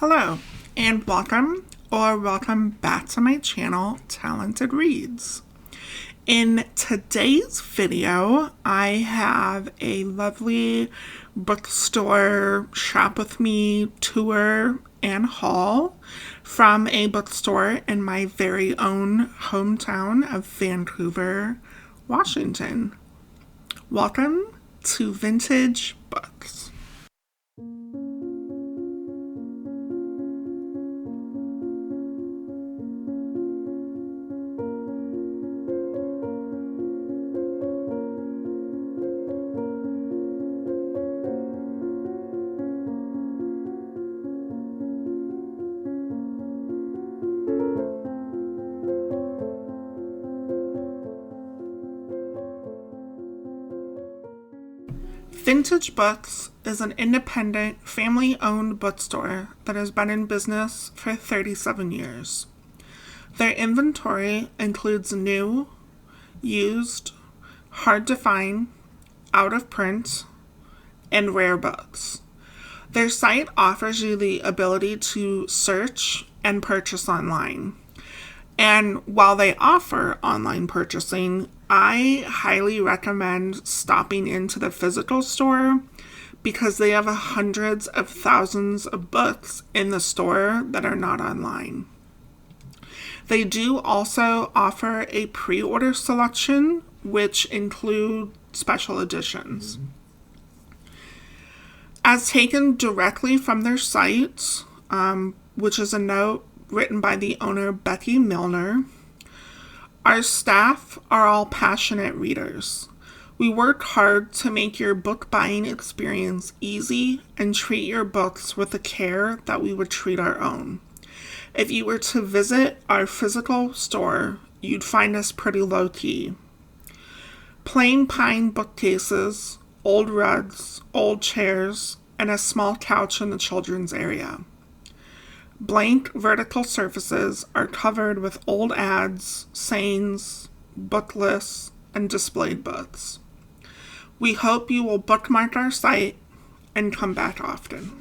Hello, and welcome back to my channel, Talented Reads. In today's video, I have a lovely bookstore shop with me tour and haul from a bookstore in my very own hometown of Vancouver, Washington. Welcome to Vintage Books. Vintage Books is an independent, family-owned bookstore that has been in business for 37 years. Their inventory includes new, used, hard to find, out of print, and rare books. Their site offers you the ability to search and purchase online. And while they offer online purchasing, I highly recommend stopping into the physical store because they have hundreds of thousands of books in the store that are not online. They do also offer a pre-order selection, which include special editions. As taken directly from their site, which is a note written by the owner, Becky Milner, our staff are all passionate readers. We work hard to make your book buying experience easy and treat your books with the care that we would treat our own. If you were to visit our physical store, you'd find us pretty low-key. Plain pine bookcases, old rugs, old chairs, and a small couch in the children's area. Blank vertical surfaces are covered with old ads, sayings, book lists, and displayed books. We hope you will bookmark our site and come back often.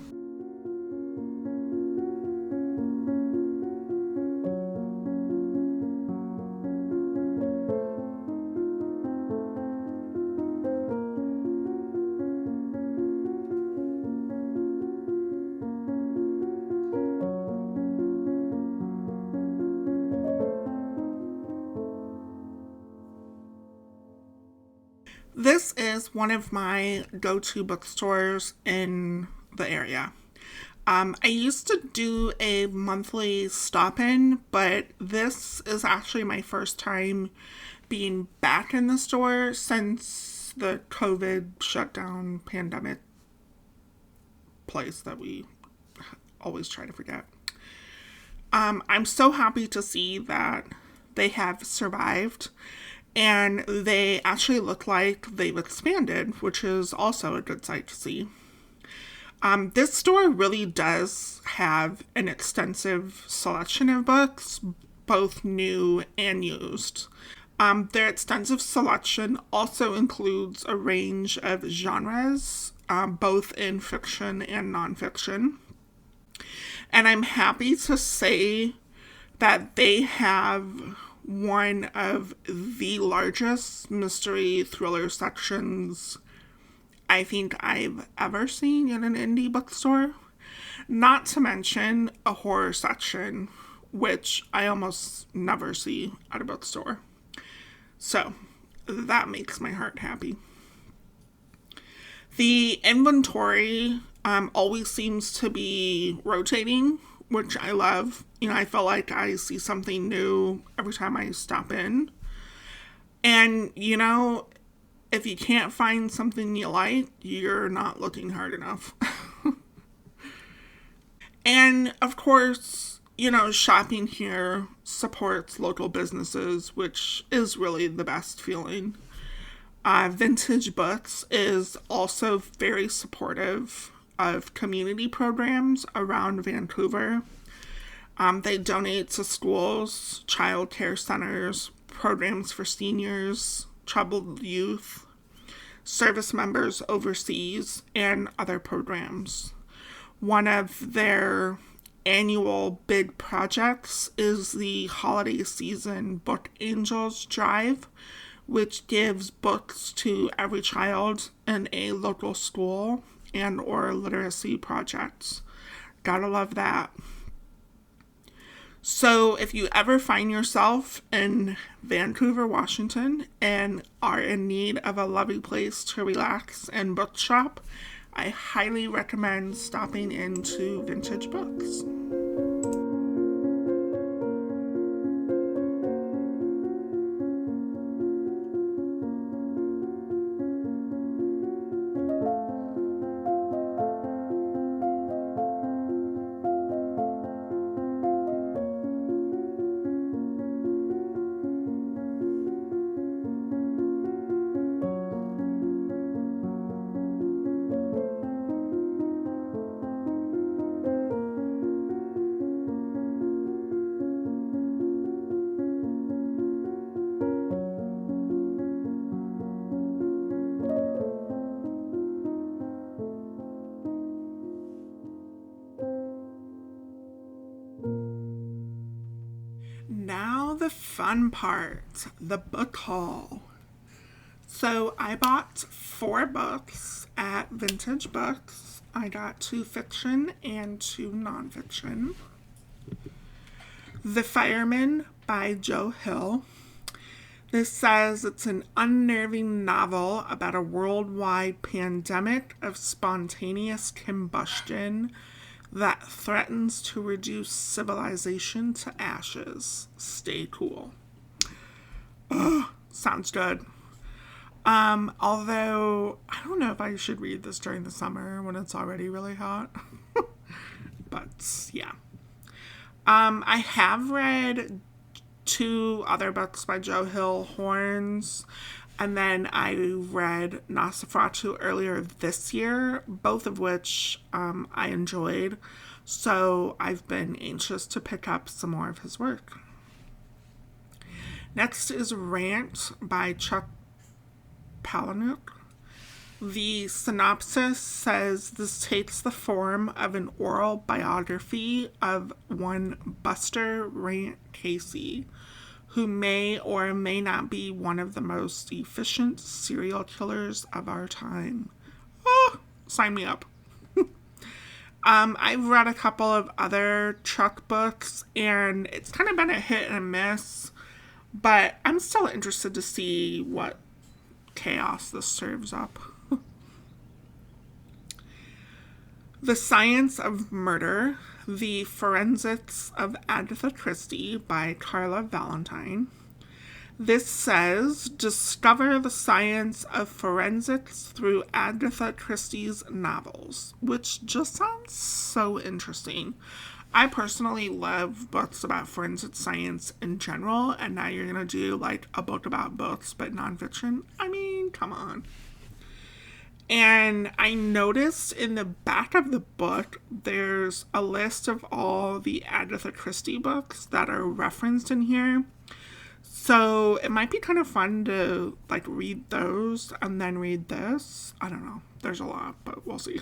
This is one of my go-to bookstores in the area. I used to do a monthly stop-in, but this is actually my first time being back in the store since the COVID shutdown pandemic place that we always try to forget. I'm so happy to see that they have survived. And they actually look like they've expanded, which is also a good sight to see. This store really does have an extensive selection of books, both new and used. Their extensive selection also includes a range of genres, both in fiction and nonfiction. And I'm happy to say that they have one of the largest mystery thriller sections I think I've ever seen in an indie bookstore. Not to mention a horror section, which I almost never see at a bookstore. So that makes my heart happy. The inventory always seems to be rotating, which I love. I feel like I see something new every time I stop in. And, if you can't find something you like, you're not looking hard enough. And, of course, shopping here supports local businesses, which is really the best feeling. Vintage Books is also very supportive of community programs around Vancouver. They donate to schools, child care centers, programs for seniors, troubled youth, service members overseas, and other programs. One of their annual big projects is the holiday season Book Angels Drive, which gives books to every child in a local school and or literacy projects. Gotta love that. So if you ever find yourself in Vancouver, Washington, and are in need of a lovely place to relax and book shop, I highly recommend stopping into Vintage Books. Now the fun part, the book haul. So I bought 4 books at Vintage Books. I got 2 fiction and 2 nonfiction. The Fireman by Joe Hill. This says it's an unnerving novel about a worldwide pandemic of spontaneous combustion that threatens to reduce civilization to ashes. Stay cool. Ugh, sounds good. Although I don't know if I should read this during the summer when it's already really hot. But yeah. I have read 2 other books by Joe Hill, Horns, and then I read Nosferatu earlier this year, both of which I enjoyed. So I've been anxious to pick up some more of his work. Next is Rant by Chuck Palahniuk. The synopsis says this takes the form of an oral biography of one Buster Rant Casey, who may or may not be one of the most efficient serial killers of our time. Oh, sign me up. I've read a couple of other Chuck books, and it's kind of been a hit and a miss, but I'm still interested to see what chaos this serves up. The Science of Murder, The Forensics of Agatha Christie by Carla Valentine. This says, discover the science of forensics through Agatha Christie's novels, which just sounds so interesting. I personally love books about forensic science in general, and now you're going to do like a book about books, but nonfiction? I mean, come on. And I noticed in the back of the book, there's a list of all the Agatha Christie books that are referenced in here. So it might be kind of fun to like read those and then read this. I don't know. There's a lot, but we'll see.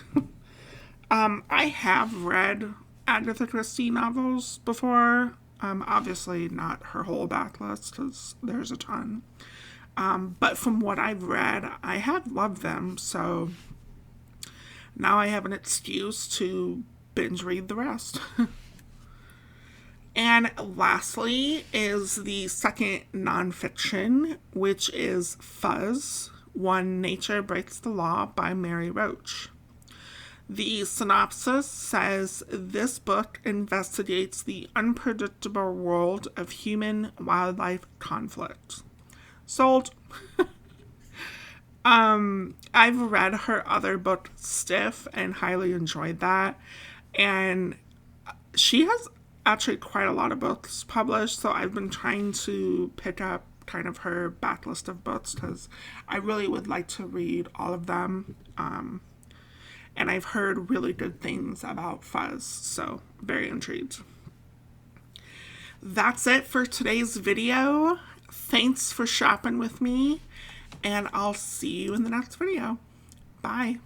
I have read Agatha Christie novels before. Obviously not her whole backlist because there's a ton. But from what I've read, I have loved them, so now I have an excuse to binge read the rest. And lastly is the second nonfiction, which is Fuzz, When Nature Breaks the Law by Mary Roach. The synopsis says this book investigates the unpredictable world of human-wildlife conflict. Sold. I've read her other book, Stiff, and highly enjoyed that. And she has actually quite a lot of books published, so I've been trying to pick up kind of her backlist of books because I really would like to read all of them. And I've heard really good things about Fuzz, so very intrigued. That's it for today's video. Thanks for shopping with me, and I'll see you in the next video. Bye.